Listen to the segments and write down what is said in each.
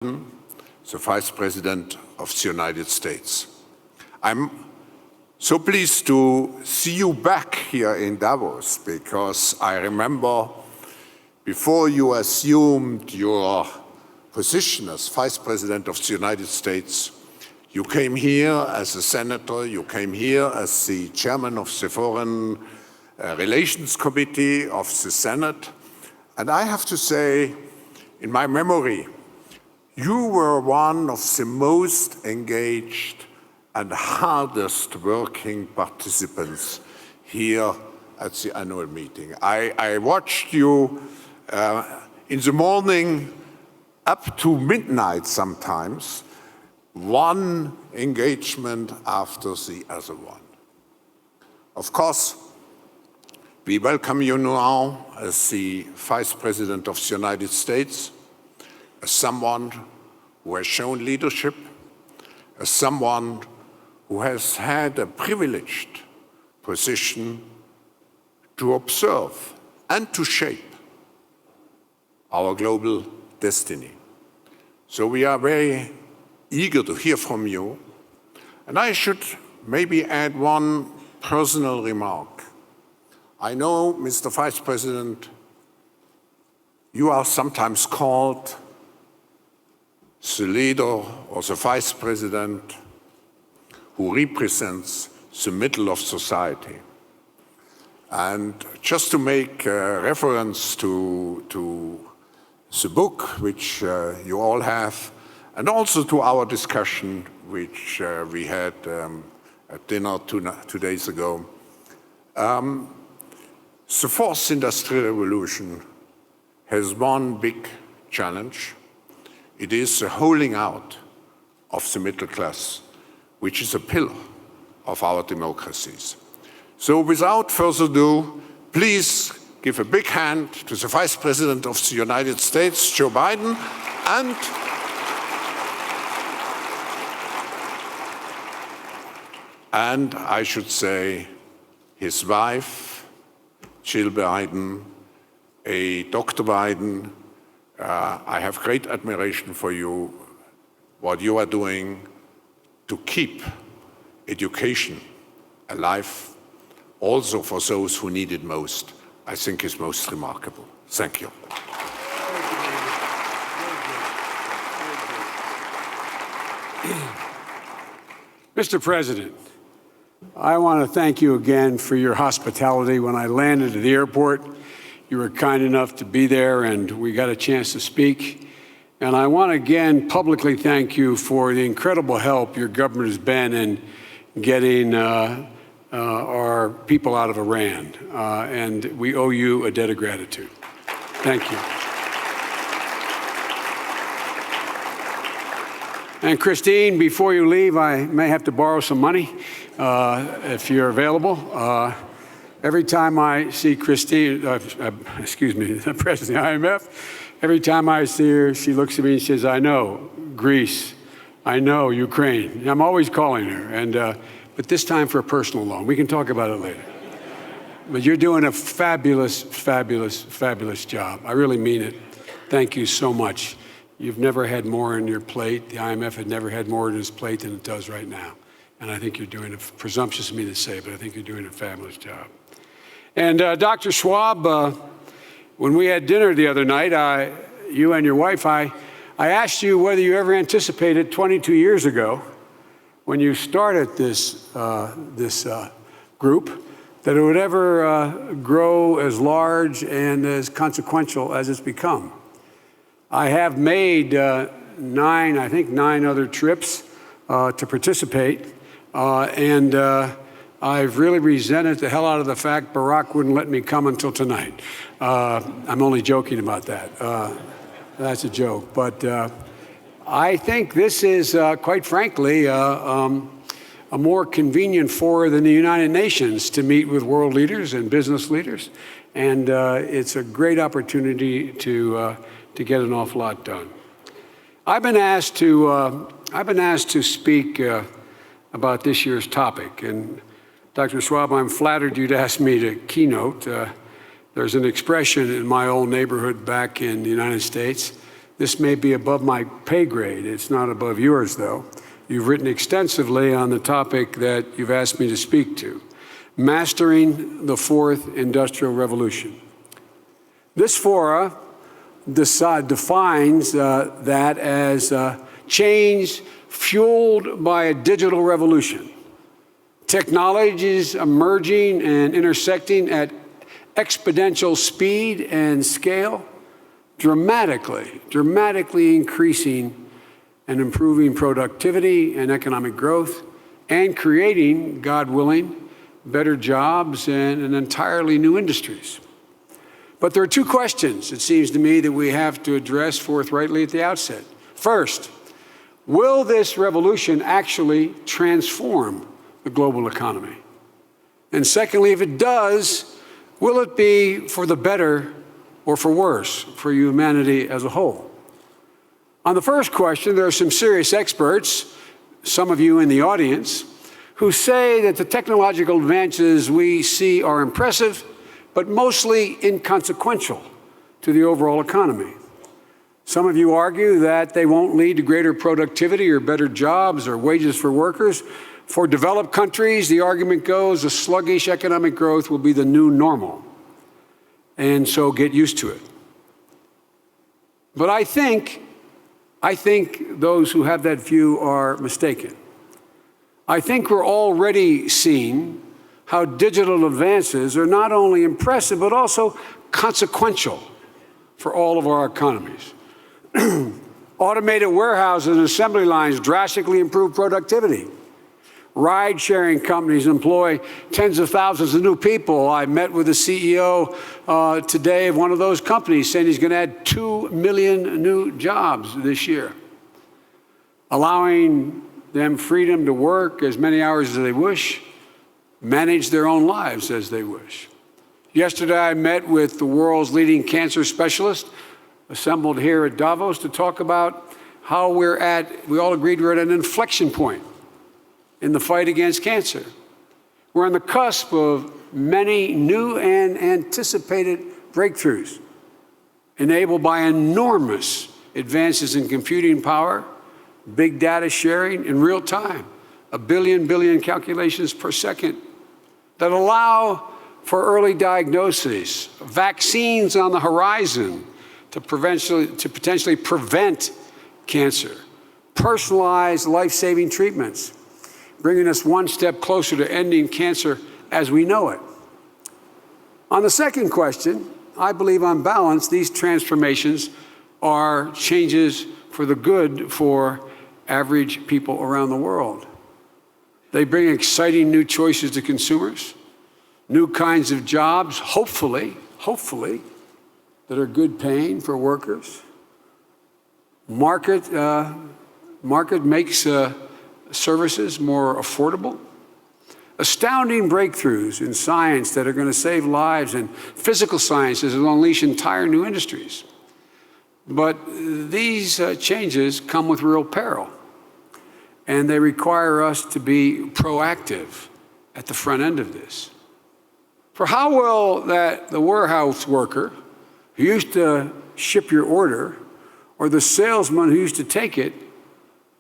the Vice President of the United States. I'm so pleased to see you back here in Davos, because I remember before you assumed your position as Vice President of the United States, you came here as a senator, you came here as the chairman of the Foreign Relations Committee of the Senate. And I have to say, in my memory, you were one of the most engaged and hardest working participants here at the annual meeting. I watched you in the morning up to midnight sometimes, one engagement after the other one. Of course, we welcome you now as the Vice President of the United States, as someone who has shown leadership, as someone who has had a privileged position to observe and to shape our global destiny. So we are very eager to hear from you. And I should maybe add one personal remark. I know, Mr. Vice President, you are sometimes called the leader or the Vice President who represents the middle of society. And just to make reference to the book, which you all have, and also to our discussion, which we had at dinner 2 days ago, the fourth industrial revolution has one big challenge. It is the holding out of the middle class, which is a pillar of our democracies. So without further ado, please give a big hand to the Vice President of the United States, Joe Biden, and I should say his wife, Jill Biden, Dr. Biden. I have great admiration for you, what you are doing to keep education alive, also for those who need it most. I think is most remarkable. Thank you. Mr. President, I want to thank you again for your hospitality. When I landed at the airport, you were kind enough to be there, and we got a chance to speak. And I want to again publicly thank you for the incredible help your government has been in getting our people out of Iran. And we owe you a debt of gratitude. Thank you. And Christine, before you leave, I may have to borrow some money if you're available. Every time I see Christine, the President of the IMF, every time I see her, she looks at me and says, I know Greece, I know Ukraine. I'm always calling her, but this time for a personal loan. We can talk about it later. But you're doing a fabulous, fabulous, fabulous job. I really mean it. Thank you so much. You've never had more on your plate. The IMF had never had more on its plate than it does right now. And I think you're doing it, presumptuous of me to say, but I think you're doing a fabulous job. And Dr. Schwab, when we had dinner the other night, you and your wife, I asked you whether you ever anticipated 22 years ago, when you started this group, that it would ever grow as large and as consequential as it's become. I have made nine other trips to participate, and I've really resented the hell out of the fact Barack wouldn't let me come until tonight. I'm only joking about that. That's a joke. But I think this is, quite frankly, a more convenient fora than the United Nations to meet with world leaders and business leaders. And it's a great opportunity to get an awful lot done. I've been asked to speak about this year's topic. And Dr. Schwab, I'm flattered you'd asked me to keynote. There's an expression in my old neighborhood back in the United States This may be above my pay grade. It's not above yours, though. You've written extensively on the topic that you've asked me to speak to, mastering the fourth industrial revolution. This fora defines that as change fueled by a digital revolution. Technologies emerging and intersecting at exponential speed and scale, dramatically increasing and improving productivity and economic growth, and creating, God willing, better jobs and entirely new industries. But there are two questions, it seems to me, that we have to address forthrightly at the outset. First, will this revolution actually transform the global economy? And secondly, if it does, will it be for the better or for worse for humanity as a whole? On the first question, there are some serious experts, some of you in the audience, who say that the technological advances we see are impressive, but mostly inconsequential to the overall economy. Some of you argue that they won't lead to greater productivity or better jobs or wages for workers. For developed countries, the argument goes, a sluggish economic growth will be the new normal, and so get used to it. But I think those who have that view are mistaken. I think we're already seeing how digital advances are not only impressive, but also consequential for all of our economies. Automated warehouses and assembly lines drastically improve productivity. Ride-sharing companies employ tens of thousands of new people. I met with the CEO today of one of those companies saying he's going to add 2 million new jobs this year, allowing them freedom to work as many hours as they wish, manage their own lives as they wish. Yesterday, I met with the world's leading cancer specialists assembled here at Davos to talk about how we all agreed we're at an inflection point in the fight against cancer. We're on the cusp of many new and anticipated breakthroughs enabled by enormous advances in computing power, big data sharing in real time, 1 billion calculations per second that allow for early diagnosis, vaccines on the horizon to potentially prevent cancer, personalized life-saving treatments, bringing us one step closer to ending cancer as we know it. On the second question, I believe on balance, these transformations are changes for the good for average people around the world. They bring exciting new choices to consumers, new kinds of jobs, hopefully, that are good paying for workers. Market makes services more affordable. Astounding breakthroughs in science that are going to save lives, and physical sciences that will unleash entire new industries. But these changes come with real peril, and they require us to be proactive at the front end of this. For how will the warehouse worker who used to ship your order, or the salesman who used to take it,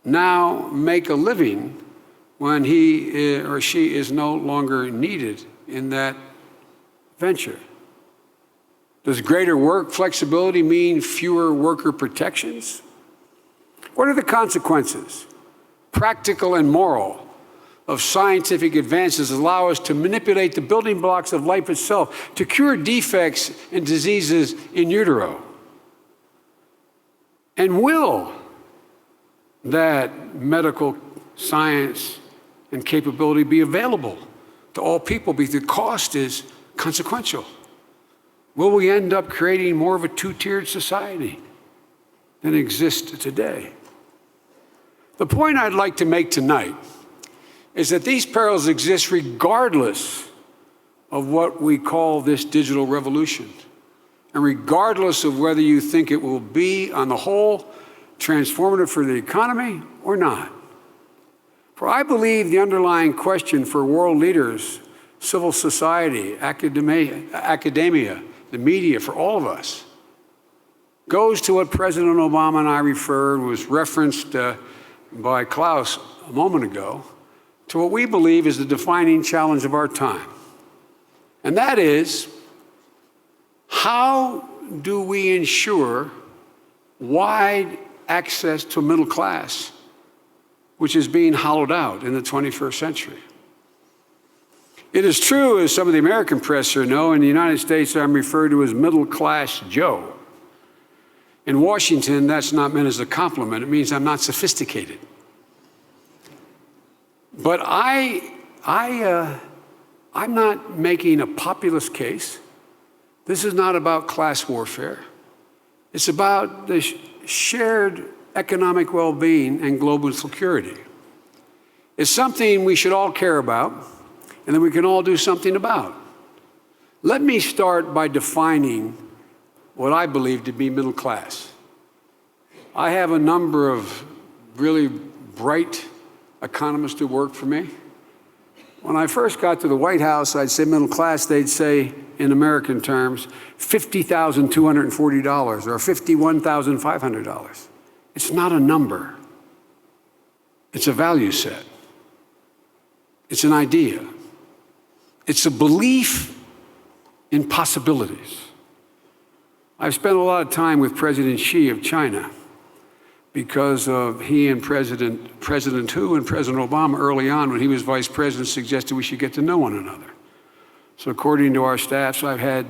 now make a living when he or she is no longer needed in that venture? Does greater work flexibility mean fewer worker protections? What are the consequences, practical and moral, of scientific advances that allow us to manipulate the building blocks of life itself, to cure defects and diseases in utero? And will that medical science and capability be available to all people because the cost is consequential? Will we end up creating more of a two-tiered society than exists today? The point I'd like to make tonight is that these perils exist regardless of what we call this digital revolution, and regardless of whether you think it will be, on the whole, transformative for the economy or not. For I believe the underlying question for world leaders, civil society, academia, the media, for all of us, goes to what President Obama and I referred, was referenced by Klaus a moment ago, to what we believe is the defining challenge of our time. And that is, how do we ensure wide access to a middle class, which is being hollowed out in the 21st century? It is true, as some of the American press here know, in the United States I'm referred to as middle class Joe. In Washington, that's not meant as a compliment. It means I'm not sophisticated. But I'm not making a populist case. This is not about class warfare. It's about the shared economic well-being and global security. It's something we should all care about and that we can all do something about. Let me start by defining what I believe to be middle class. I have a number of really bright economists who work for me. When I first got to the White House, I'd say middle class, they'd say, in American terms, $50,240 or $51,500. It's not a number. It's a value set. It's an idea. It's a belief in possibilities. I've spent a lot of time with President Xi of China because of he and President Hu and President Obama early on, when he was vice president, suggested we should get to know one another. So according to our staffs, I've had